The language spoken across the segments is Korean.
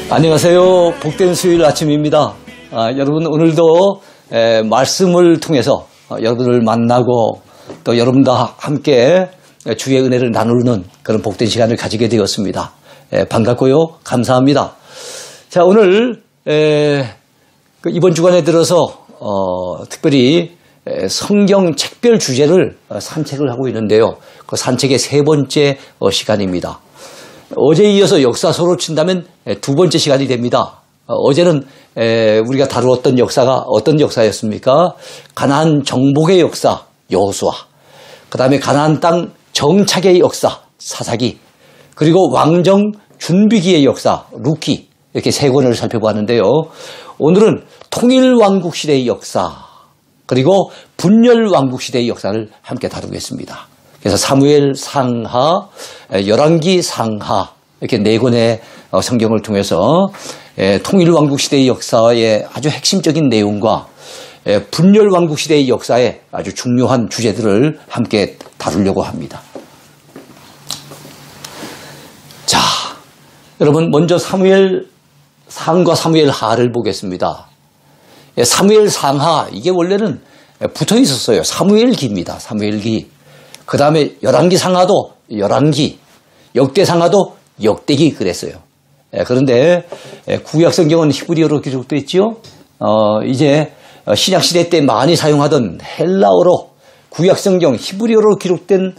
안녕하세요. 복된 수요일 아침입니다. 여러분 오늘도 말씀을 통해서 여러분을 만나고 또 여러분과 함께 주의 은혜를 나누는 그런 복된 시간을 가지게 되었습니다. 반갑고요. 감사합니다. 자, 오늘 이번 주간에 들어서 특별히 성경 책별 주제를 산책을 하고 있는데요. 그 산책의 세 번째 시간입니다. 어제에 이어서 역사서로 친다면 두 번째 시간이 됩니다. 어제는 우리가 다루었던 역사가 어떤 역사였습니까? 가나안 정복의 역사 여호수아, 그 다음에 가나안 땅 정착의 역사 사사기, 그리고 왕정 준비기의 역사 룻기, 이렇게 세 권을 살펴보았는데요. 오늘은 통일왕국 시대의 역사, 그리고 분열왕국 시대의 역사를 함께 다루겠습니다. 그래서 사무엘 상하, 열왕기 상하, 이렇게 네 권의 성경을 통해서 통일왕국 시대의 역사의 아주 핵심적인 내용과 분열왕국 시대의 역사의 아주 중요한 주제들을 함께 다루려고 합니다. 자, 여러분 먼저 사무엘 상과 사무엘 하를 보겠습니다. 사무엘 상하, 이게 원래는 붙어 있었어요. 사무엘기입니다. 사무엘기. 그 다음에 열왕기 상하도 열왕기, 역대 상하도 역대기 그랬어요. 그런데 구약 성경은 히브리어로 기록되어 있죠. 이제 신약 시대 때 많이 사용하던 헬라어로 구약 성경 히브리어로 기록된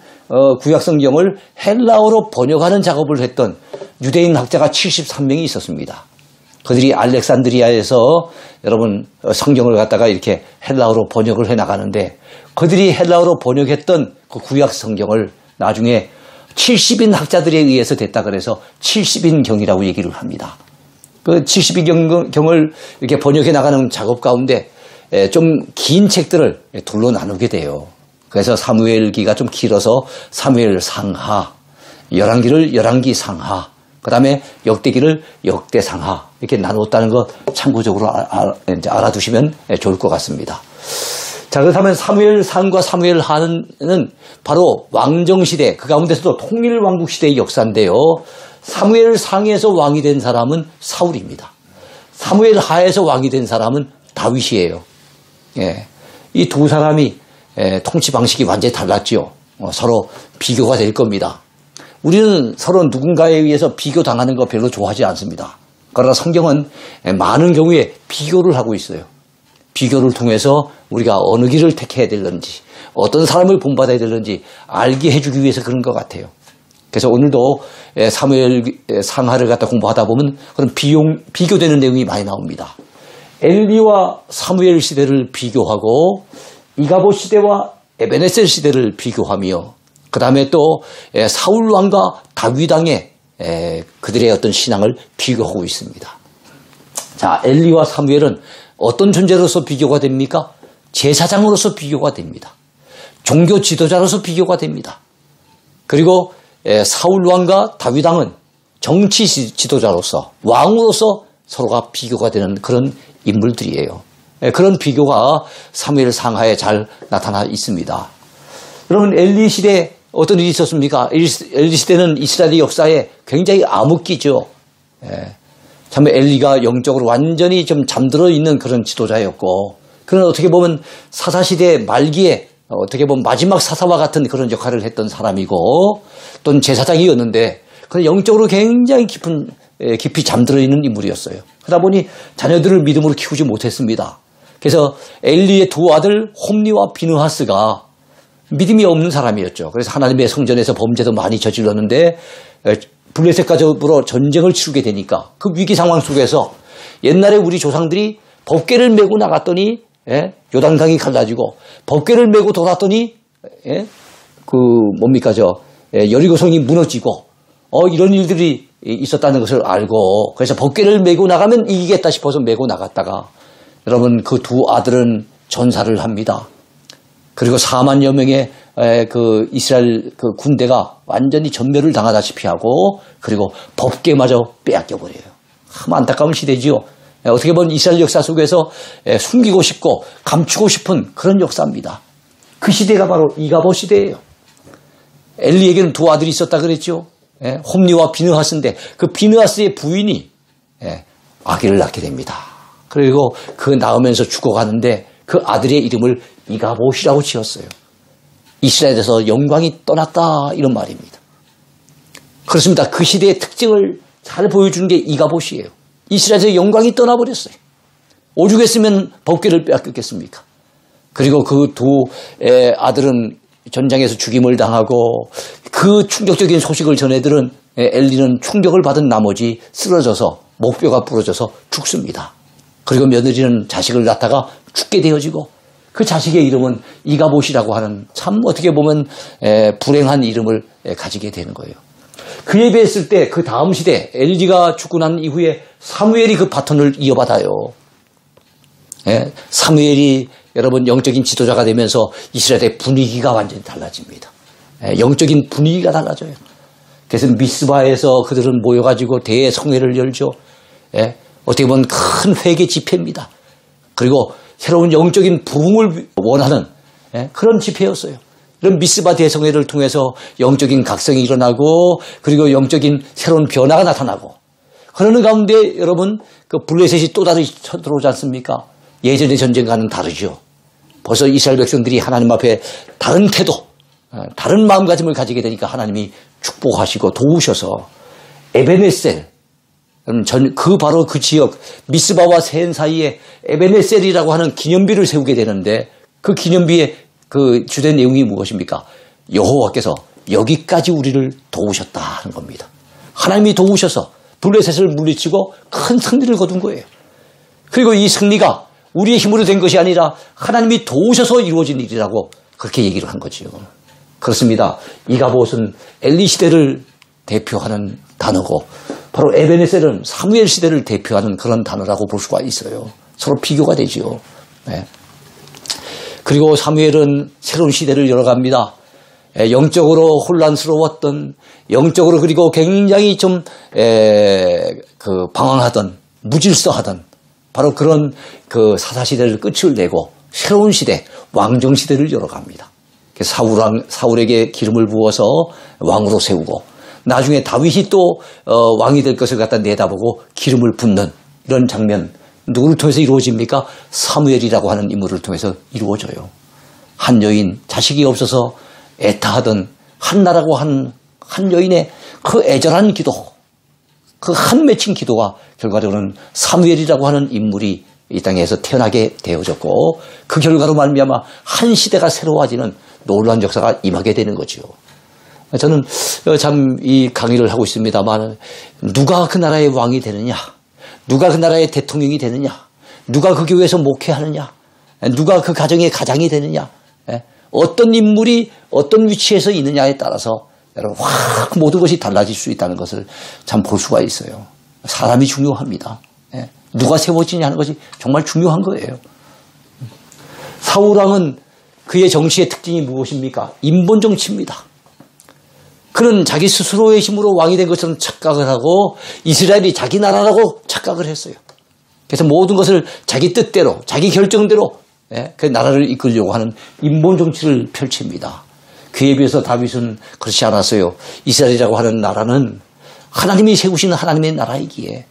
구약 성경을 헬라어로 번역하는 작업을 했던 유대인 학자가 73명이 있었습니다. 그들이 알렉산드리아에서 여러분 성경을 갖다가 이렇게 헬라어로 번역을 해 나가는데, 그들이 헬라어로 번역했던 그 구약 성경을 나중에 70인 학자들에 의해서 됐다 그래서 70인경이라고 얘기를 합니다. 그 70인경을 이렇게 번역해 나가는 작업 가운데 좀 긴 책들을 둘로 나누게 돼요. 그래서 사무엘기가 좀 길어서 사무엘 상하, 열왕기를 열왕기 상하, 그 다음에 역대기를 역대 상하, 이렇게 나누었다는 거 참고적으로 알아두시면 좋을 것 같습니다. 자, 그렇다면 사무엘 상과 사무엘 하는 바로 왕정시대, 그 가운데서도 통일왕국 시대의 역사인데요. 사무엘 상에서 왕이 된 사람은 사울입니다. 사무엘 하에서 왕이 된 사람은 다윗이에요. 이 두 사람이 통치 방식이 완전히 달랐죠. 서로 비교가 될 겁니다. 우리는 서로 누군가에 의해서 비교당하는 거 별로 좋아하지 않습니다. 그러나 성경은 많은 경우에 비교를 하고 있어요. 비교를 통해서 우리가 어느 길을 택해야 되는지, 어떤 사람을 본받아야 되는지 알게 해주기 위해서 그런 것 같아요. 그래서 오늘도 사무엘 상하를 갖다 공부하다 보면 그런 비교되는 내용이 많이 나옵니다. 엘리와 사무엘 시대를 비교하고 이가봇 시대와 에베네셀 시대를 비교하며, 그 다음에 또 사울 왕과 다윗 왕의 그들의 어떤 신앙을 비교하고 있습니다. 자, 엘리와 사무엘은 어떤 존재로서 비교가 됩니까? 제사장으로서 비교가 됩니다. 종교 지도자로서 비교가 됩니다. 그리고 사울 왕과 다윗 왕은 정치 지도자로서, 왕으로서 서로가 비교가 되는 그런 인물들이에요. 그런 비교가 사무엘 상하에 잘 나타나 있습니다. 여러분, 엘리 시대 어떤 일이 있었습니까? 엘리 시대는 이스라엘 역사에 굉장히 암흑기죠. 참 엘리가 영적으로 완전히 좀 잠들어 있는 그런 지도자였고, 그는 어떻게 보면 사사시대 말기에 어떻게 보면 마지막 사사와 같은 그런 역할을 했던 사람이고, 또는 제사장이었는데 그는 영적으로 굉장히 깊이 잠들어 있는 인물이었어요. 그러다 보니 자녀들을 믿음으로 키우지 못했습니다. 그래서 엘리의 두 아들 홈니와 비느하스가 믿음이 없는 사람이었죠. 그래서 하나님의 성전에서 범죄도 많이 저질렀는데 블레셋과 더불어 전쟁을 치르게 되니까 그 위기 상황 속에서 옛날에 우리 조상들이 법궤를 메고 나갔더니 요단강이 갈라지고, 법궤를 메고 돌았더니 여리고성이 무너지고 이런 일들이 있었다는 것을 알고, 그래서 법궤를 메고 나가면 이기겠다 싶어서 메고 나갔다가 여러분 그 두 아들은 전사를 합니다. 그리고 4만여 명의 그 이스라엘 그 군대가 완전히 전멸을 당하다시피 하고, 그리고 법궤마저 빼앗겨버려요. 참 안타까운 시대지요. 어떻게 보면 이스라엘 역사 속에서 숨기고 싶고 감추고 싶은 그런 역사입니다. 그 시대가 바로 이가봇 시대예요. 엘리에게는 두 아들이 있었다 그랬죠. 홈리와 비느하스인데 그 비느하스의 부인이 아기를 낳게 됩니다. 그리고 그 낳으면서 죽어가는데 그 아들의 이름을 이가봇이라고 지었어요. 이스라엘에서 영광이 떠났다 이런 말입니다. 그렇습니다. 그 시대의 특징을 잘 보여주는 게 이가봇이에요. 이스라엘에서 영광이 떠나버렸어요. 오죽했으면 법궤를 빼앗겼겠습니까? 그리고 그 두 아들은 전장에서 죽임을 당하고 그 충격적인 소식을 전해들은 엘리는 충격을 받은 나머지 쓰러져서 목뼈가 부러져서 죽습니다. 그리고 며느리는 자식을 낳다가 죽게 되어지고 그 자식의 이름은 이가봇이라고 하는 참 어떻게 보면 불행한 이름을 가지게 되는 거예요. 그에 비했을 때 그 다음 시대 엘리가 죽고 난 이후에 사무엘이 그 바톤을 이어받아요. 사무엘이 여러분 영적인 지도자가 되면서 이스라엘의 분위기가 완전히 달라집니다. 영적인 분위기가 달라져요. 그래서 미스바에서 그들은 모여가지고 대성회를 열죠. 어떻게 보면 큰 회개 집회입니다. 그리고 새로운 영적인 부흥을 원하는 그런 집회였어요. 이런 미스바 대성회를 통해서 영적인 각성이 일어나고 그리고 영적인 새로운 변화가 나타나고 그러는 가운데 여러분 그 블레셋이 또 다시 쳐들어오지 않습니까? 예전의 전쟁과는 다르죠. 벌써 이스라엘 백성들이 하나님 앞에 다른 태도, 다른 마음가짐을 가지게 되니까 하나님이 축복하시고 도우셔서 에베네셀, 바로 그 지역 미스바와 센 사이에 에베네셀이라고 하는 기념비를 세우게 되는데 그 기념비의 그 주된 내용이 무엇입니까? 여호와께서 여기까지 우리를 도우셨다 하는 겁니다. 하나님이 도우셔서 블레셋을 물리치고 큰 승리를 거둔 거예요. 그리고 이 승리가 우리의 힘으로 된 것이 아니라 하나님이 도우셔서 이루어진 일이라고 그렇게 얘기를 한 거지요. 그렇습니다. 이가봇은 엘리 시대를 대표하는 단어고 바로 에베네셀은 사무엘 시대를 대표하는 그런 단어라고 볼 수가 있어요. 서로 비교가 되지요. 그리고 사무엘은 새로운 시대를 열어갑니다. 영적으로 혼란스러웠던, 영적으로 그리고 굉장히 좀 방황하던, 무질서하던 바로 그런 그 사사시대를 끝을 내고 새로운 시대, 왕정시대를 열어갑니다. 사울에게 기름을 부어서 왕으로 세우고 나중에 다윗이 또 왕이 될 것을 갖다 내다보고 기름을 붓는 이런 장면 누구를 통해서 이루어집니까? 사무엘이라고 하는 인물을 통해서 이루어져요. 한 여인, 자식이 없어서 애타하던 한나라고 한 여인의 그 애절한 기도, 그 한 맺힌 기도가 결과적으로는 사무엘이라고 하는 인물이 이 땅에서 태어나게 되어졌고 그 결과로 말미암아 한 시대가 새로워지는 놀라운 역사가 임하게 되는 거죠. 저는 참 이 강의를 하고 있습니다만 누가 그 나라의 왕이 되느냐, 누가 그 나라의 대통령이 되느냐, 누가 그 교회에서 목회하느냐, 누가 그 가정의 가장이 되느냐, 어떤 인물이 어떤 위치에서 있느냐에 따라서 여러분 확 모든 것이 달라질 수 있다는 것을 참 볼 수가 있어요. 사람이 중요합니다. 누가 세워지냐 하는 것이 정말 중요한 거예요. 사울왕은 그의 정치의 특징이 무엇입니까? 인본 정치입니다. 그는 자기 스스로의 힘으로 왕이 된 것처럼 착각을 하고 이스라엘이 자기 나라라고 착각을 했어요. 그래서 모든 것을 자기 뜻대로, 자기 결정대로 그 나라를 이끌려고 하는 인본 정치를 펼칩니다. 그에 비해서 다윗은 그렇지 않았어요. 이스라엘이라고 하는 나라는 하나님이 세우신 하나님의 나라이기에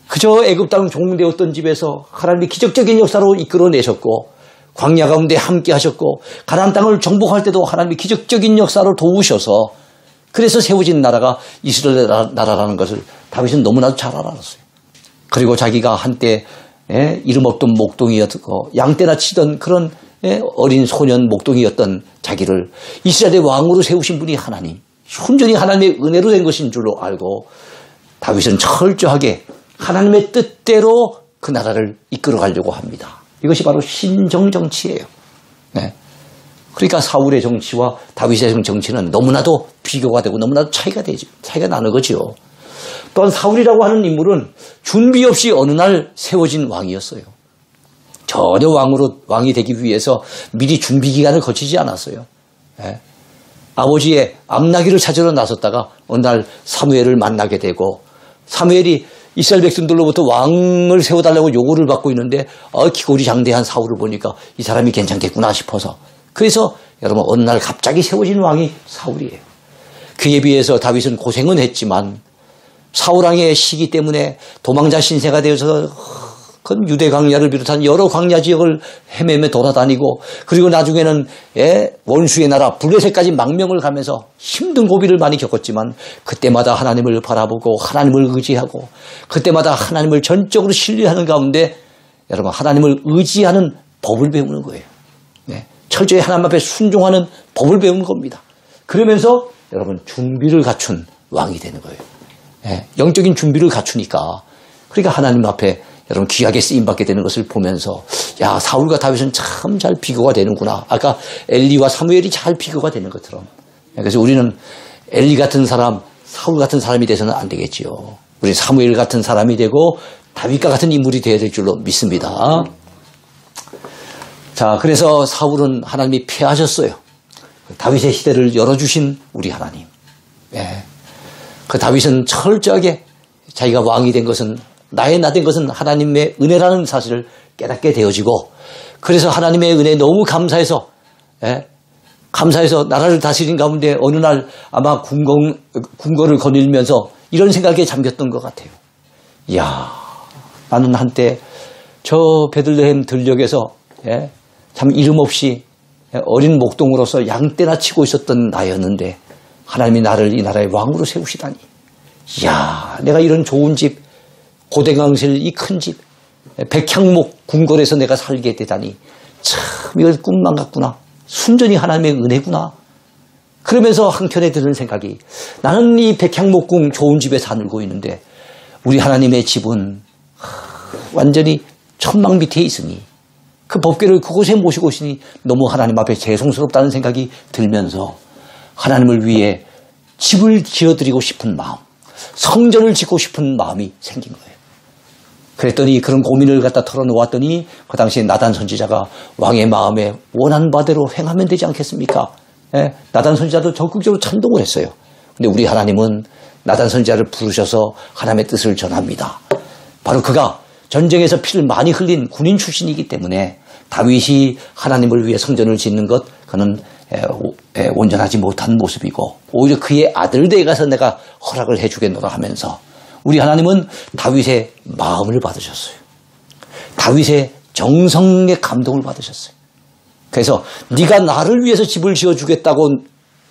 그저 애굽 땅 종되었던 집에서 하나님이 기적적인 역사로 이끌어내셨고 광야 가운데 함께 하셨고 가나안 땅을 정복할 때도 하나님이 기적적인 역사로 도우셔서 그래서 세워진 나라가 이스라엘 나라라는 것을 다윗은 너무나도 잘 알았어요. 그리고 자기가 한때 이름 없던 목동이었고 양떼나 치던 그런 어린 소년 목동이었던 자기를 이스라엘의 왕으로 세우신 분이 하나님, 온전히 하나님의 은혜로 된 것인 줄로 알고 다윗은 철저하게 하나님의 뜻대로 그 나라를 이끌어가려고 합니다. 이것이 바로 신정정치예요. 그러니까 사울의 정치와 다윗의 정치는 너무나도 비교가 되고 너무나도 차이가 나는 거죠. 또한 사울이라고 하는 인물은 준비 없이 어느 날 세워진 왕이었어요. 전혀 왕이 되기 위해서 미리 준비 기간을 거치지 않았어요. 아버지의 암나기를 찾으러 나섰다가 어느 날 사무엘을 만나게 되고 사무엘이 이스라엘 백성들로부터 왕을 세워달라고 요구를 받고 있는데 기골이 장대한 사울을 보니까 이 사람이 괜찮겠구나 싶어서 그래서 여러분 어느 날 갑자기 세워진 왕이 사울이에요. 그에 비해서 다윗은 고생은 했지만 사울왕의 시기 때문에 도망자 신세가 되어서 유대 광야를 비롯한 여러 광야 지역을 헤매며 돌아다니고, 그리고 나중에는 원수의 나라 블레셋까지 망명을 가면서 힘든 고비를 많이 겪었지만, 그때마다 하나님을 바라보고 하나님을 의지하고, 그때마다 하나님을 전적으로 신뢰하는 가운데 여러분 하나님을 의지하는 법을 배우는 거예요. 철저히 하나님 앞에 순종하는 법을 배우는 겁니다. 그러면서 여러분 준비를 갖춘 왕이 되는 거예요. 영적인 준비를 갖추니까, 그러니까 하나님 앞에 여러분 귀하게 쓰임받게 되는 것을 보면서, 야, 사울과 다윗은 참 잘 비교가 되는구나. 아까 엘리와 사무엘이 잘 비교가 되는 것처럼. 그래서 우리는 엘리 같은 사람, 사울 같은 사람이 돼서는 안 되겠지요. 우리 사무엘 같은 사람이 되고 다윗과 같은 인물이 되어야 될 줄로 믿습니다. 자, 그래서 사울은 하나님이 패하셨어요. 다윗의 시대를 열어주신 우리 하나님. 그 다윗은 철저하게 자기가 왕이 된 것은, 나의 나 된 것은 하나님의 은혜라는 사실을 깨닫게 되어지고, 그래서 하나님의 은혜에 너무 감사해서 나라를 다스린 가운데 어느 날 아마 궁궐을 거닐면서 이런 생각에 잠겼던 것 같아요. 이야, 나는 한때 저 베들레헴 들녘에서 참 이름 없이 어린 목동으로서 양떼나 치고 있었던 나였는데 하나님이 나를 이 나라의 왕으로 세우시다니. 이야, 내가 이런 좋은 집, 고대강실 이 큰 집, 백향목 궁궐에서 내가 살게 되다니 참 이걸 꿈만 같구나. 순전히 하나님의 은혜구나. 그러면서 한켠에 드는 생각이, 나는 이 백향목궁 좋은 집에 살고 있는데 우리 하나님의 집은 완전히 천막 밑에 있으니 그 법궤를 그곳에 모시고 있으니 너무 하나님 앞에 죄송스럽다는 생각이 들면서 하나님을 위해 집을 지어드리고 싶은 마음, 성전을 짓고 싶은 마음이 생긴 거예요. 그랬더니 그런 고민을 갖다 털어놓았더니 그 당시에 나단 선지자가 왕의 마음에 원하는 바대로 행하면 되지 않겠습니까? 나단 선지자도 적극적으로 찬동을 했어요. 근데 우리 하나님은 나단 선지자를 부르셔서 하나님의 뜻을 전합니다. 바로 그가 전쟁에서 피를 많이 흘린 군인 출신이기 때문에 다윗이 하나님을 위해 성전을 짓는 것, 그는 온전하지 못한 모습이고, 오히려 그의 아들에게 가서 내가 허락을 해주겠노라 하면서 우리 하나님은 다윗의 마음을 받으셨어요. 다윗의 정성의 감동을 받으셨어요. 그래서 네가 나를 위해서 집을 지어주겠다고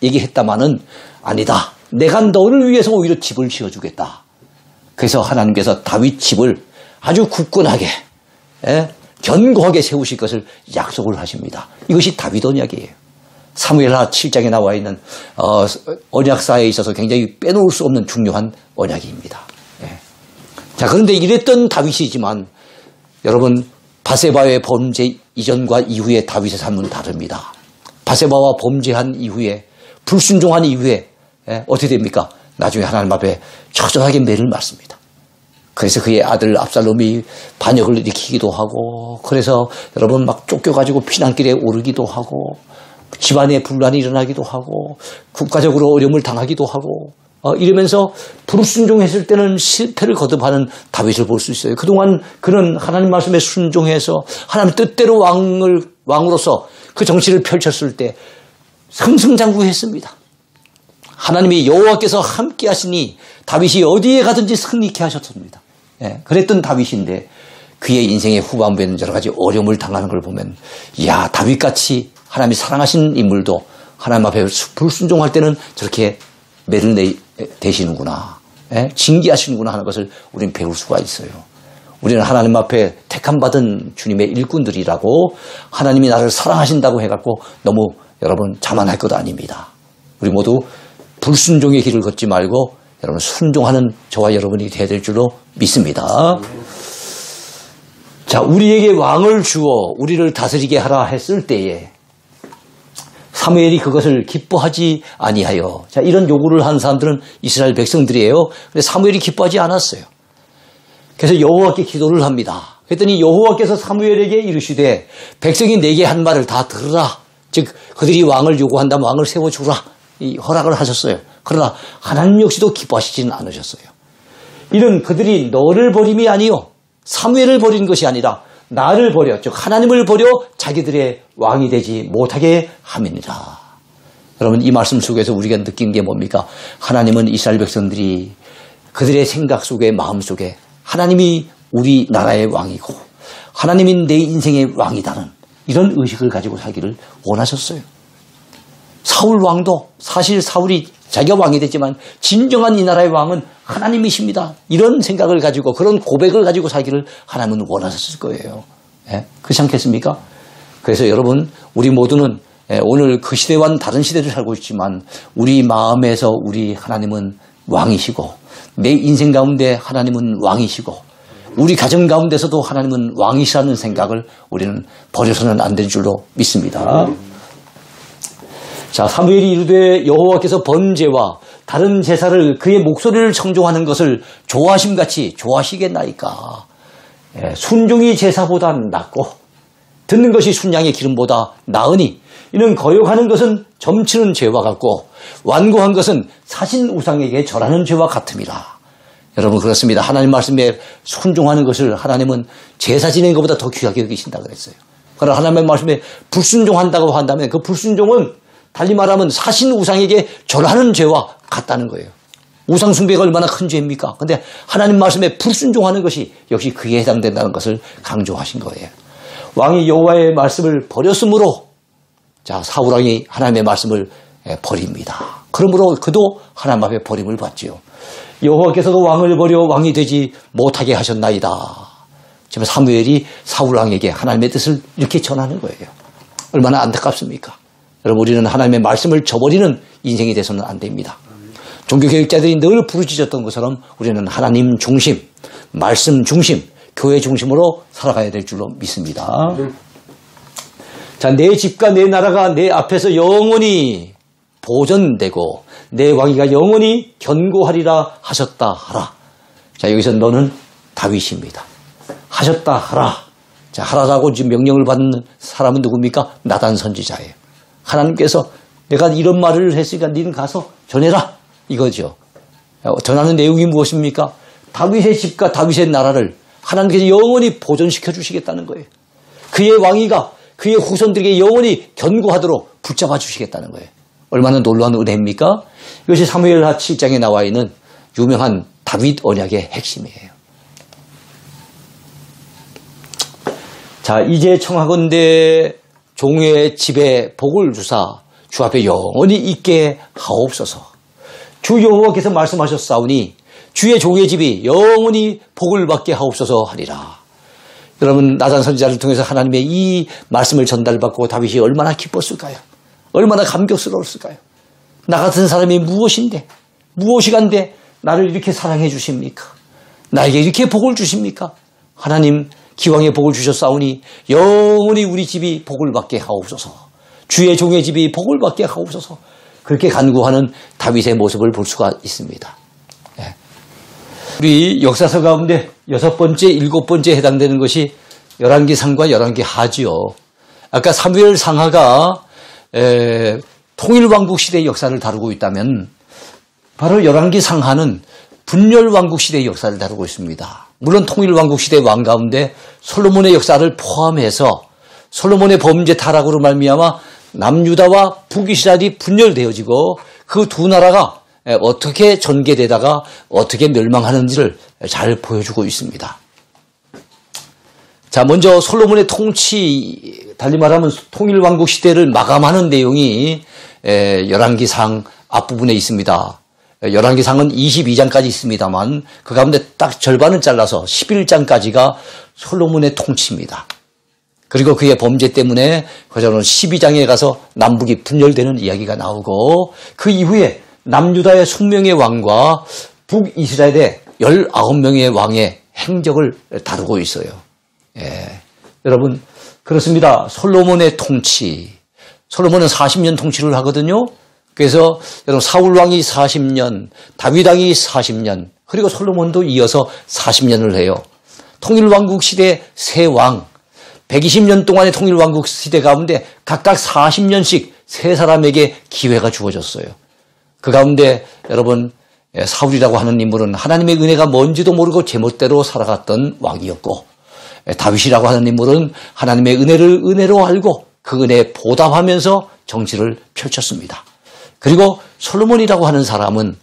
얘기했다마는 아니다. 내가 너를 위해서 오히려 집을 지어주겠다. 그래서 하나님께서 다윗 집을 아주 굳건하게 견고하게 세우실 것을 약속을 하십니다. 이것이 다윗 언약이에요. 사무엘하 7장에 나와 있는 언약사에 있어서 굉장히 빼놓을 수 없는 중요한 언약입니다. 자, 그런데 이랬던 다윗이지만 여러분, 바세바의 범죄 이전과 이후에 다윗의 삶은 다릅니다. 바세바와 범죄한 이후에, 불순종한 이후에 어떻게 됩니까? 나중에 하나님 앞에 처절하게 매를 맞습니다. 그래서 그의 아들 압살롬이 반역을 일으키기도 하고, 그래서 여러분 막 쫓겨가지고 피난길에 오르기도 하고, 집안에 분란이 일어나기도 하고, 국가적으로 어려움을 당하기도 하고, 이러면서 불순종했을 때는 실패를 거듭하는 다윗을 볼 수 있어요. 그동안 그는 하나님 말씀에 순종해서 하나님 뜻대로 왕으로서 그 정치를 펼쳤을 때 승승장구했습니다. 하나님이 여호와께서 함께 하시니 다윗이 어디에 가든지 승리케 하셨습니다. 그랬던 다윗인데 그의 인생의 후반부에는 여러 가지 어려움을 당하는 걸 보면, 이야, 다윗같이 하나님이 사랑하신 인물도 하나님 앞에 불순종할 때는 저렇게 매를 대시는구나, 징계하시는구나 하는 것을 우리는 배울 수가 있어요. 우리는 하나님 앞에 택함받은 주님의 일꾼들이라고, 하나님이 나를 사랑하신다고 해갖고 너무 여러분 자만할 것 아닙니다. 우리 모두 불순종의 길을 걷지 말고 여러분 순종하는 저와 여러분이 되어야 될 줄로 믿습니다. 자, 우리에게 왕을 주어 우리를 다스리게 하라 했을 때에 사무엘이 그것을 기뻐하지 아니하여, 자, 이런 요구를 한 사람들은 이스라엘 백성들이에요. 근데 사무엘이 기뻐하지 않았어요. 그래서 여호와께 기도를 합니다. 그랬더니 여호와께서 사무엘에게 이르시되 백성이 내게 한 말을 다 들으라. 즉 그들이 왕을 요구한다면 왕을 세워주라, 이 허락을 하셨어요. 그러나 하나님 역시도 기뻐하시지는 않으셨어요. 이는 그들이 너를 버림이 아니요 사무엘을 버린 것이 아니라 나를 버려, 즉 하나님을 버려 자기들의 왕이 되지 못하게 함이니라. 여러분, 이 말씀 속에서 우리가 느낀 게 뭡니까? 하나님은 이스라엘 백성들이 그들의 생각 속에 마음 속에 하나님이 우리 나라의 왕이고 하나님이 내 인생의 왕이다는 이런 의식을 가지고 살기를 원하셨어요. 사울 왕도 사실 사울이 자기가 왕이 됐지만 진정한 이 나라의 왕은 하나님이십니다. 이런 생각을 가지고 그런 고백을 가지고 살기를 하나님은 원하셨을 거예요. 예? 그렇지 않겠습니까? 그래서 여러분 우리 모두는 오늘 그 시대와는 다른 시대를 살고 있지만 우리 마음에서 우리 하나님은 왕이시고 내 인생 가운데 하나님은 왕이시고 우리 가정 가운데서도 하나님은 왕이시라는 생각을 우리는 버려서는 안 될 줄로 믿습니다. 자, 사무엘이 이르되 여호와께서 번제와 다른 제사를 그의 목소리를 청종하는 것을 좋아하심같이 좋아하시겠나이까. 순종이 제사보다 낫고 듣는 것이 순양의 기름보다 나으니 이는 거역하는 것은 점치는 죄와 같고 완고한 것은 사신 우상에게 절하는 죄와 같음이라. 여러분 그렇습니다. 하나님 말씀에 순종하는 것을 하나님은 제사 지내는 것보다 더 귀하게 여기신다 그랬어요. 그러나 하나님의 말씀에 불순종한다고 한다면 그 불순종은 달리 말하면 사신 우상에게 절하는 죄와 같다는 거예요. 우상 숭배가 얼마나 큰 죄입니까? 그런데 하나님 말씀에 불순종하는 것이 역시 그에 해당된다는 것을 강조하신 거예요. 왕이 여호와의 말씀을 버렸으므로 자 사울 왕이 하나님의 말씀을 버립니다. 그러므로 그도 하나님 앞에 버림을 받지요. 여호와께서도 왕을 버려 왕이 되지 못하게 하셨나이다. 지금 사무엘이 사울 왕에게 하나님의 뜻을 이렇게 전하는 거예요. 얼마나 안타깝습니까? 여러분 우리는 하나님의 말씀을 저버리는 인생이 돼서는 안 됩니다. 종교개혁자들이 늘 부르짖었던 것처럼 우리는 하나님 중심, 말씀 중심, 교회 중심으로 살아가야 될 줄로 믿습니다. 자, 내 집과 내 나라가 내 앞에서 영원히 보존되고 내 왕위가 영원히 견고하리라 하셨다 하라. 자, 여기서 너는 다윗입니다. 하셨다 하라. 자, 하라라고 지금 명령을 받는 사람은 누굽니까? 나단 선지자예요. 하나님께서 내가 이런 말을 했으니까 너는 가서 전해라. 이거죠. 전하는 내용이 무엇입니까? 다윗의 집과 다윗의 나라를 하나님께서 영원히 보존시켜 주시겠다는 거예요. 그의 왕위가 그의 후손들에게 영원히 견고하도록 붙잡아 주시겠다는 거예요. 얼마나 놀라운 은혜입니까? 이것이 사무엘하 7장에 나와 있는 유명한 다윗 언약의 핵심이에요. 자, 이제 청하건대 종의 집에 복을 주사 주 앞에 영원히 있게 하옵소서. 주 여호와께서 말씀하셨사오니 주의 종의 집이 영원히 복을 받게 하옵소서 하리라. 여러분 나단 선지자를 통해서 하나님의 이 말씀을 전달받고 다윗이 얼마나 기뻤을까요? 얼마나 감격스러웠을까요? 나 같은 사람이 무엇이간데 나를 이렇게 사랑해 주십니까? 나에게 이렇게 복을 주십니까? 하나님 기왕에 복을 주셨사오니 영원히 우리 집이 복을 받게 하옵소서. 주의 종의 집이 복을 받게 하옵소서. 그렇게 간구하는 다윗의 모습을 볼 수가 있습니다. 네. 우리 역사서 가운데 6번째, 7번째 해당되는 것이 열왕기상과 열왕기하지요. 아까 사무엘 상하가 통일왕국 시대의 역사를 다루고 있다면 바로 열왕기상하는 분열왕국 시대의 역사를 다루고 있습니다. 물론 통일왕국 시대 왕 가운데 솔로몬의 역사를 포함해서 솔로몬의 범죄 타락으로 말미암아 남유다와 북이스라엘이 분열되어지고 그 두 나라가 어떻게 전개되다가 어떻게 멸망하는지를 잘 보여주고 있습니다. 자, 먼저 솔로몬의 통치, 달리 말하면 통일왕국 시대를 마감하는 내용이 열왕기상 앞부분에 있습니다. 열왕기상은 22장까지 있습니다만 그 가운데 딱 절반을 잘라서 11장까지가 솔로몬의 통치입니다. 그리고 그의 범죄 때문에 그저는 12장에 가서 남북이 분열되는 이야기가 나오고 그 이후에 남유다의 20명의 왕과 북이스라엘의 19명의 왕의 행적을 다루고 있어요. 예. 여러분 그렇습니다. 솔로몬의 통치. 솔로몬은 40년 통치를 하거든요. 그래서 여러분 사울 왕이 40년, 다윗 왕이 40년, 그리고 솔로몬도 이어서 40년을 해요. 통일왕국 시대 세 왕, 120년 동안의 통일왕국 시대 가운데 각각 40년씩 세 사람에게 기회가 주어졌어요. 그 가운데 여러분 사울이라고 하는 인물은 하나님의 은혜가 뭔지도 모르고 제멋대로 살아갔던 왕이었고 다윗이라고 하는 인물은 하나님의 은혜를 은혜로 알고 그 은혜에 보답하면서 정치를 펼쳤습니다. 그리고 솔로몬이라고 하는 사람은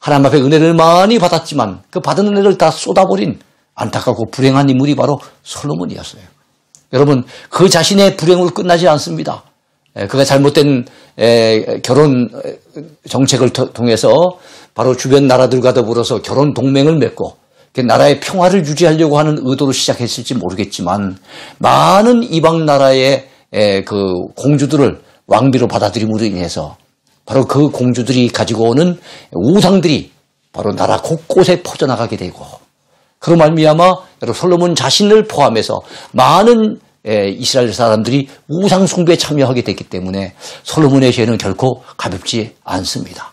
하나님 앞에 은혜를 많이 받았지만 그 받은 은혜를 다 쏟아버린 안타깝고 불행한 인물이 바로 솔로몬이었어요. 여러분, 그 자신의 불행으로 끝나지 않습니다. 그가 잘못된 결혼 정책을 통해서 바로 주변 나라들과 더불어서 결혼 동맹을 맺고 나라의 평화를 유지하려고 하는 의도로 시작했을지 모르겠지만 많은 이방 나라의 그 공주들을 왕비로 받아들임으로 인해서 바로 그 공주들이 가지고 오는 우상들이 바로 나라 곳곳에 퍼져나가게 되고 그로 말미암아 여러분 솔로몬 자신을 포함해서 많은 이스라엘 사람들이 우상 숭배에 참여하게 됐기 때문에 솔로몬의 죄는 결코 가볍지 않습니다.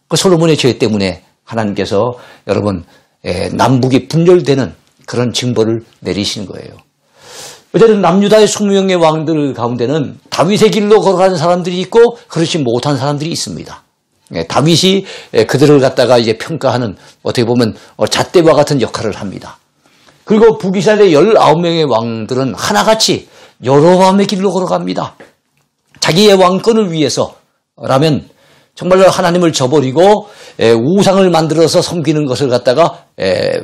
그 솔로몬의 죄 때문에 하나님께서 여러분 남북이 분열되는 그런 징벌을 내리시는 거예요. 어쨌든 남유다의 20명의 왕들 가운데는 다윗의 길로 걸어가는 사람들이 있고 그렇지 못한 사람들이 있습니다. 다윗이 그들을 갖다가 이제 평가하는 어떻게 보면 잣대와 같은 역할을 합니다. 그리고 북이스라엘의 19명의 왕들은 하나같이 여로보암의 길로 걸어갑니다. 자기의 왕권을 위해서라면 정말로 하나님을 저버리고 우상을 만들어서 섬기는 것을 갖다가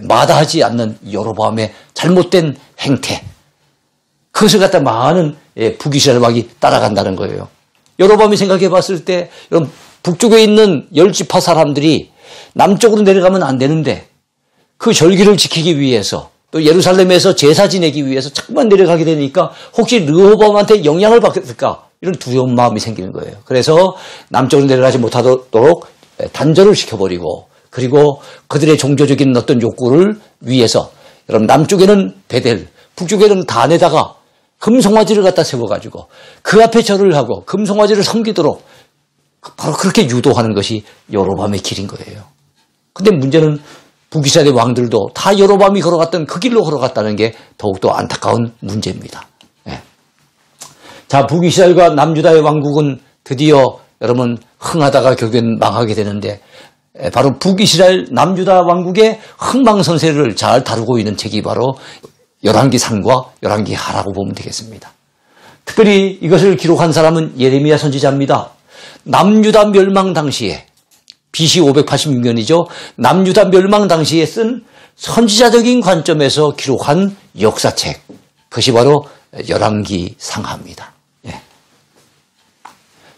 마다하지 않는 여로보암의 잘못된 행태, 그것을 갖다 많은 북이스라엘 왕이 따라간다는 거예요. 여로보암이 생각해 봤을 때 북쪽에 있는 10지파 사람들이 남쪽으로 내려가면 안 되는데 그 절기를 지키기 위해서 또 예루살렘에서 제사 지내기 위해서 자꾸만 내려가게 되니까 혹시 르호보암한테 영향을 받을까 이런 두려운 마음이 생기는 거예요. 그래서 남쪽으로 내려가지 못하도록 단절을 시켜버리고 그리고 그들의 종교적인 어떤 욕구를 위해서 여러분 남쪽에는 베델, 북쪽에는 단에다가 금송아지를 갖다 세워가지고 그 앞에 절을 하고 금송아지를 섬기도록 바로 그렇게 유도하는 것이 여로보암의 길인 거예요. 근데 문제는 북이스라엘의 왕들도 다 여로보암이 걸어갔던 그 길로 걸어갔다는 게 더욱더 안타까운 문제입니다. 자, 북이스라엘과 남유다의 왕국은 드디어 여러분 흥하다가 결국엔 망하게 되는데 바로 북이스라엘 남유다 왕국의 흥망성쇠를 잘 다루고 있는 책이 바로 열왕기상과 열왕기하라고 보면 되겠습니다. 특별히 이것을 기록한 사람은 예레미야 선지자입니다. 남유다 멸망 당시에 BC 586년이죠. 남유다 멸망 당시에 쓴 선지자적인 관점에서 기록한 역사책. 그것이 바로 열왕기상하입니다. 예.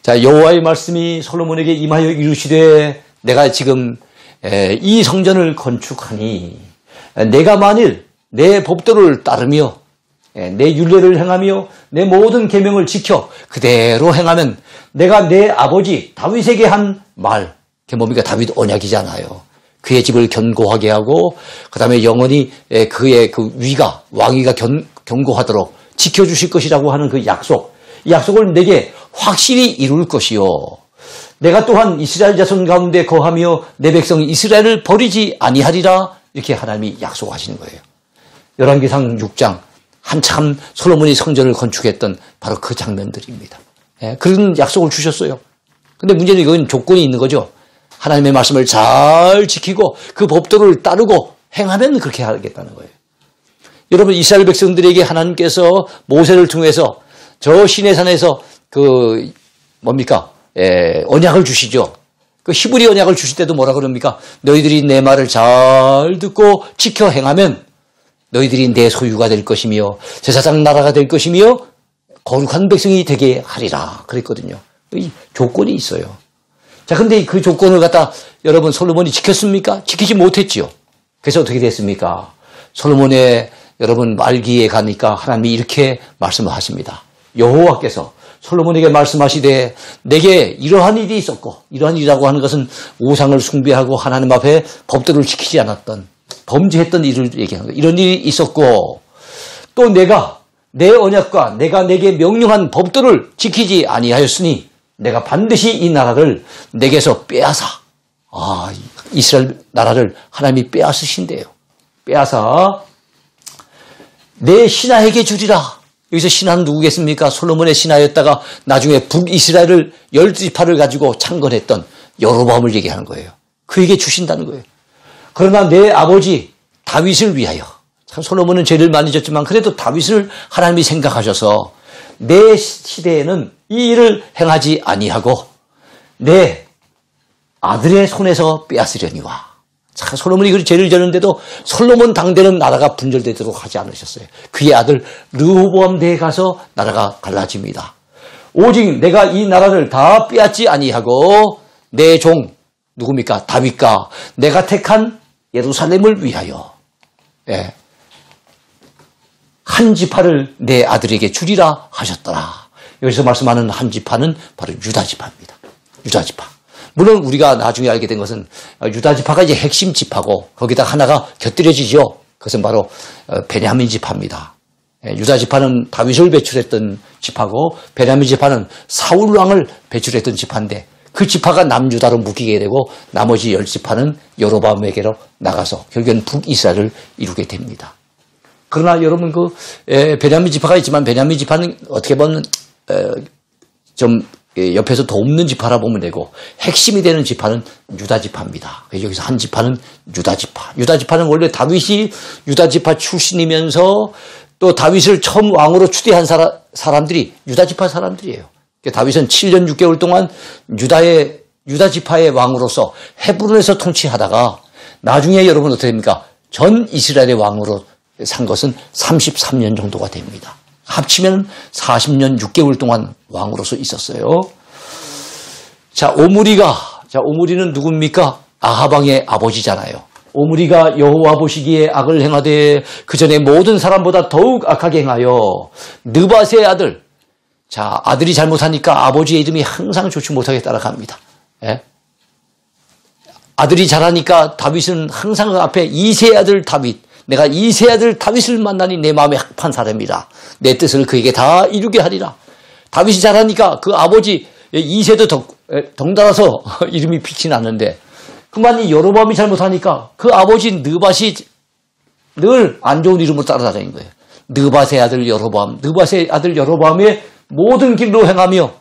자, 여호와의 말씀이 솔로몬에게 임하여 이르시되 내가 지금 이 성전을 건축하니 내가 만일 내 법도를 따르며 내 율례를 행하며 내 모든 계명을 지켜 그대로 행하면 내가 내 아버지 다윗에게 한 말, 그게 뭡니까? 다윗 언약이잖아요. 그의 집을 견고하게 하고 그 다음에 영원히 그의 그 위가 왕위가 견고하도록 지켜주실 것이라고 하는 그 약속, 이 약속을 내게 확실히 이룰 것이요. 내가 또한 이스라엘 자손 가운데 거하며 내 백성 이스라엘을 버리지 아니하리라, 이렇게 하나님이 약속하시는 거예요. 열왕기상 6장 한참 솔로몬이 성전을 건축했던 바로 그 장면들입니다. 그런 약속을 주셨어요. 근데 문제는 이건 조건이 있는 거죠. 하나님의 말씀을 잘 지키고 그 법도를 따르고 행하면 그렇게 하겠다는 거예요. 여러분, 이스라엘 백성들에게 하나님께서 모세를 통해서 저 시내산에서 그 뭡니까? 언약을 주시죠. 그 히브리 언약을 주실 때도 뭐라 그럽니까? 너희들이 내 말을 잘 듣고 지켜 행하면 너희들이 내 소유가 될 것이며 제사장 나라가 될 것이며 거룩한 백성이 되게 하리라 그랬거든요. 이 조건이 있어요. 자, 근데 그 조건을 갖다 여러분 솔로몬이 지켰습니까? 지키지 못했지요. 그래서 어떻게 됐습니까? 솔로몬의 여러분 말기에 가니까 하나님이 이렇게 말씀을 하십니다. 여호와께서 솔로몬에게 말씀하시되 내게 이러한 일이 있었고, 이러한 일이라고 하는 것은 우상을 숭배하고 하나님 앞에 법도를 지키지 않았던 범죄했던 일을 얘기하는 거예요. 이런 일이 있었고 또 내가 내 언약과 내가 내게 명령한 법도를 지키지 아니하였으니 내가 반드시 이 나라를 내게서 빼앗아, 이스라엘 나라를 하나님이 빼앗으신대요. 빼앗아 내 신하에게 주리라. 여기서 신하는 누구겠습니까? 솔로몬의 신하였다가 나중에 북이스라엘을 12지파를 가지고 창건했던 여로보암을 얘기하는 거예요. 그에게 주신다는 거예요. 그러나 내 아버지 다윗을 위하여, 참 솔로몬은 죄를 많이 졌지만 그래도 다윗을 하나님이 생각하셔서 내 시대에는 이 일을 행하지 아니하고 내 아들의 손에서 빼앗으려니와. 자, 솔로몬이 그 죄를 지었는데도 솔로몬 당대는 나라가 분절되도록 하지 않으셨어요. 그의 아들 르호보암 대에 가서 나라가 갈라집니다. 오직 내가 이 나라를 다 빼앗지 아니하고 내 종 누굽니까? 다윗과 내가 택한 예루살렘을 위하여 한 지파를 내 아들에게 주리라 하셨더라. 여기서 말씀하는 한 지파는 바로 유다 지파입니다. 유다 지파. 물론 우리가 나중에 알게 된 것은 유다 지파가 이제 핵심 지파고 거기다 하나가 곁들여지죠. 그것은 바로 베냐민 지파입니다. 유다 지파는 다윗을 배출했던 지파고 베냐민 지파는 사울 왕을 배출했던 지파인데 그 지파가 남유다로 묶이게 되고 나머지 10지파는 여로보암에게로 나가서 결국엔 북이스라엘을 이루게 됩니다. 그러나 여러분 베냐민 지파가 있지만 베냐민 지파는 어떻게 보면 좀 옆에서 돕는 지파라 보면 되고 핵심이 되는 지파는 유다 지파입니다. 여기서 한 지파는 유다 지파. 유다 지파는 원래 다윗이 유다 지파 출신이면서 또 다윗을 처음 왕으로 추대한 사람들이 유다 지파 사람들이에요. 다윗은 7년 6개월 동안 유다 지파의 왕으로서 헤브론에서 통치하다가 나중에 여러분 어떻게 됩니까? 전 이스라엘의 왕으로 산 것은 33년 정도가 됩니다. 합치면 40년 6개월 동안 왕으로서 있었어요. 자, 오므리는 누굽니까? 아하방의 아버지잖아요. 오므리가 여호와 보시기에 악을 행하되 그 전에 모든 사람보다 더욱 악하게 행하여 느밧의 아들. 자, 아들이 잘못하니까 아버지의 이름이 항상 좋지 못하게 따라갑니다. 아들이 잘하니까 다윗은 항상 그 앞에 이세의 아들 다윗. 내가 이세 아들 다윗을 만나니 내 마음에 합한 사람이라. 내 뜻을 그에게 다 이루게 하리라. 다윗이 잘하니까 그 아버지 이세도 덩달아서 이름이 빛이 났는데 그만 이 여로보암이 잘못하니까 그 아버지 느밧이 늘 안 좋은 이름으로 따라다니는 거예요. 느밧의 아들 여로보암의 모든 길로 행하며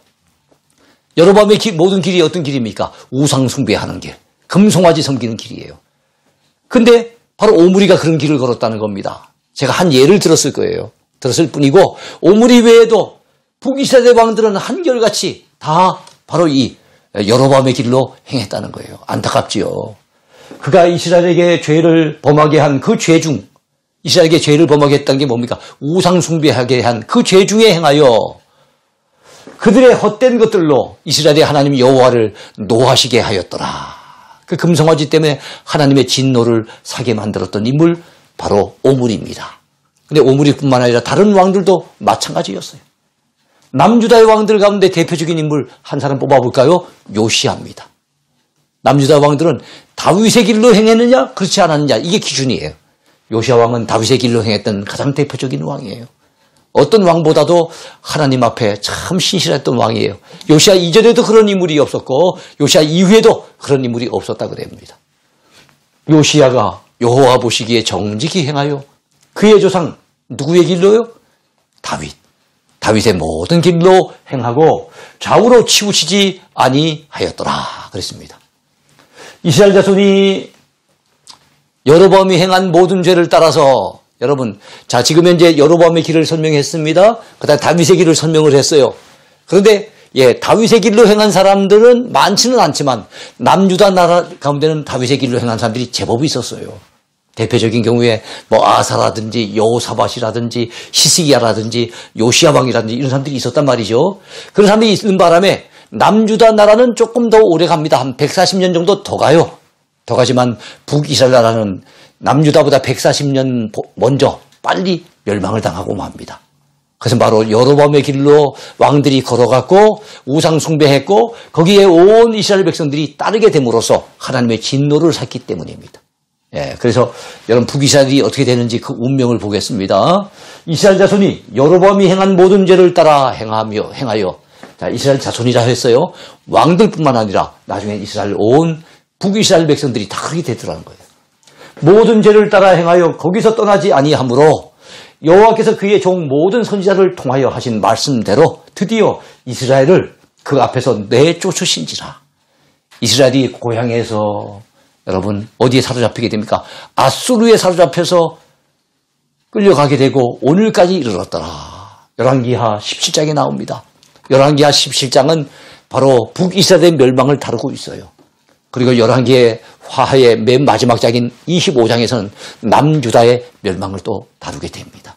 여로보암의 모든 길이 어떤 길입니까? 우상 숭배하는 길, 금송아지 섬기는 길이에요. 근데 바로 오므리가 그런 길을 걸었다는 겁니다. 제가 한 예를 들었을 거예요. 들었을 뿐이고 오므리 외에도 북이스라엘 왕들은 한결같이 다 바로 이 여로보암의 길로 행했다는 거예요. 안타깝지요. 그가 이스라엘에게 죄를 범하게 한 그 죄 중 이스라엘에게 죄를 범하게 했던 게 뭡니까? 우상 숭배하게 한 그 죄 중에 행하여 그들의 헛된 것들로 이스라엘의 하나님 여호와를 노하시게 하였더라. 그 금송아지 때문에 하나님의 진노를 사게 만들었던 인물 바로 오므리입니다. 근데 오므리뿐만 아니라 다른 왕들도 마찬가지였어요. 남유다의 왕들 가운데 대표적인 인물 한 사람 뽑아볼까요? 요시야입니다. 남유다 왕들은 다윗의 길로 행했느냐 그렇지 않았느냐 이게 기준이에요. 요시야 왕은 다윗의 길로 행했던 가장 대표적인 왕이에요. 어떤 왕보다도 하나님 앞에 참 신실했던 왕이에요. 요시야 이전에도 그런 인물이 없었고 요시야 이후에도 그런 인물이 없었다고 됩니다. 요시야가 여호와 보시기에 정직히 행하여 그의 조상 누구의 길로요? 다윗의 모든 길로 행하고 좌우로 치우치지 아니하였더라 그랬습니다. 이스라엘 자손이 여로보암이 행한 모든 죄를 따라서 여러분, 자 지금 현재 여로보암의 길을 설명했습니다. 그다음 다윗의 길을 설명을 했어요. 그런데 다윗의 길로 행한 사람들은 많지는 않지만 남유다 나라 가운데는 다윗의 길로 행한 사람들이 제법 있었어요. 대표적인 경우에 아사라든지 여호사밧이라든지 히스기야라든지 요시야 왕이라든지 이런 사람들이 있었단 말이죠. 그런 사람들이 있는 바람에 남유다 나라는 조금 더 오래 갑니다. 한 140년 정도 더 가요. 더 가지만 북이스라엘 나라는 남유다보다 140년 먼저 빨리 멸망을 당하고 맙니다. 그것은 바로 여로보암의 길로 왕들이 걸어갔고 우상 숭배했고 거기에 온 이스라엘 백성들이 따르게 됨으로써 하나님의 진노를 샀기 때문입니다. 그래서 여러분 북이스라엘이 어떻게 되는지 그 운명을 보겠습니다. 이스라엘 자손이 여로보암이 행한 모든 죄를 따라 행하여 자 이스라엘 자손이라 했어요. 왕들뿐만 아니라 나중에 이스라엘 온 북이스라엘 백성들이 다 그렇게 되더라는 거예요. 모든 죄를 따라 행하여 거기서 떠나지 아니하므로 여호와께서 그의 종 모든 선지자를 통하여 하신 말씀대로 드디어 이스라엘을 그 앞에서 내쫓으신지라. 이스라엘이 고향에서 여러분 어디에 사로잡히게 됩니까? 아수르에 사로잡혀서 끌려가게 되고 오늘까지 이르렀더라. 열왕기하 17장에 나옵니다. 열왕기하 17장은 바로 북이스라엘의 멸망을 다루고 있어요. 그리고 열왕기의 화하의 맨 마지막 장인 25장에서는 남유다의 멸망을 또 다루게 됩니다.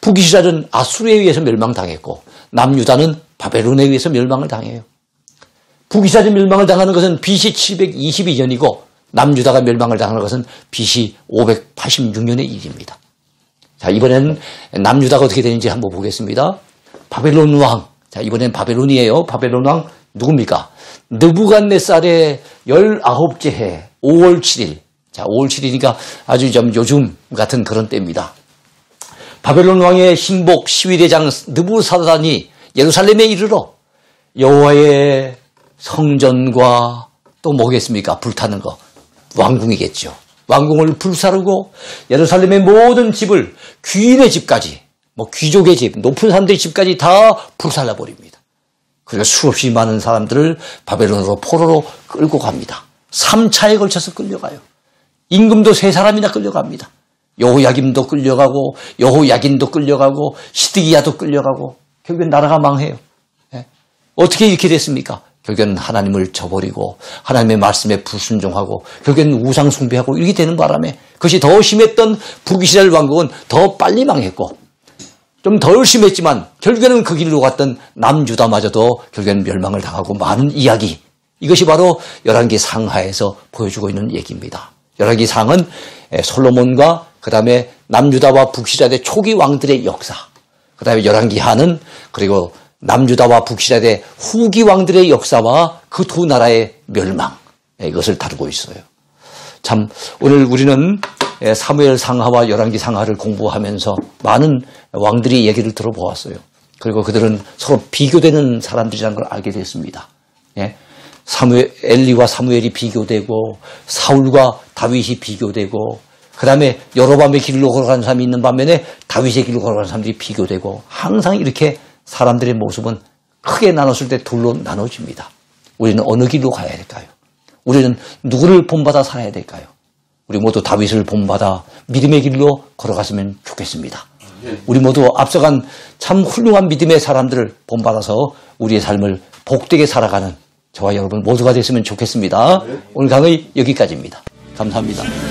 북이스라엘은 아수르에 의해서 멸망당했고 남유다는 바벨론에 의해서 멸망을 당해요. 북이스라엘이 멸망을 당하는 것은 BC 722년이고 남유다가 멸망을 당하는 것은 BC 586년의 일입니다. 자, 이번에는 남유다가 어떻게 되는지 한번 보겠습니다. 바벨론 왕. 자, 이번엔 바벨론이에요. 바벨론 왕 누굽니까? 느부갓네살의 19째 해 5월 7일. 자, 5월 7일이니까 아주 좀 요즘 같은 그런 때입니다. 바벨론 왕의 신복 시위대장 느부사단이 예루살렘에 이르러 여호와의 성전과 또 뭐겠습니까? 불타는 거. 왕궁이겠죠. 왕궁을 불사르고 예루살렘의 모든 집을 귀인의 집까지, 뭐 귀족의 집, 높은 사람들의 집까지 다 불살라버립니다. 그리고 수없이 많은 사람들을 바벨론으로 포로로 끌고 갑니다. 3차에 걸쳐서 끌려가요. 임금도 3사람이나 끌려갑니다. 여호야김도 끌려가고 여호야긴도 끌려가고 시드기야도 끌려가고 결국엔 나라가 망해요. 예? 어떻게 이렇게 됐습니까? 결국엔 하나님을 저버리고 하나님의 말씀에 불순종하고 결국엔 우상 숭배하고 이렇게 되는 바람에 그것이 더 심했던 북이스라엘 왕국은 더 빨리 망했고 좀 덜 심했지만 결국에는 그 길로 갔던 남유다마저도 결국엔 멸망을 당하고 많은 이야기, 이것이 바로 열왕기 상하에서 보여주고 있는 얘기입니다. 열왕기 상은 솔로몬과 그 다음에 남유다와 북이스라엘의 초기 왕들의 역사, 그 다음에 열왕기 하는 그리고 남유다와 북이스라엘의 후기 왕들의 역사와 그 두 나라의 멸망, 이것을 다루고 있어요. 참 오늘 우리는 사무엘 상하와 열왕기 상하를 공부하면서 많은 왕들의 얘기를 들어보았어요. 그리고 그들은 서로 비교되는 사람들이라는 걸 알게 됐습니다. 예? 엘리와 사무엘이 비교되고 사울과 다윗이 비교되고 그 다음에 여로보암의 길로 걸어가는 사람이 있는 반면에 다윗의 길로 걸어가는 사람들이 비교되고 항상 이렇게 사람들의 모습은 크게 나눴을 때 둘로 나눠집니다. 우리는 어느 길로 가야 될까요? 우리는 누구를 본받아 살아야 될까요? 우리 모두 다윗을 본받아 믿음의 길로 걸어갔으면 좋겠습니다. 우리 모두 앞서간 참 훌륭한 믿음의 사람들을 본받아서 우리의 삶을 복되게 살아가는 저와 여러분 모두가 됐으면 좋겠습니다. 오늘 강의 여기까지입니다. 감사합니다.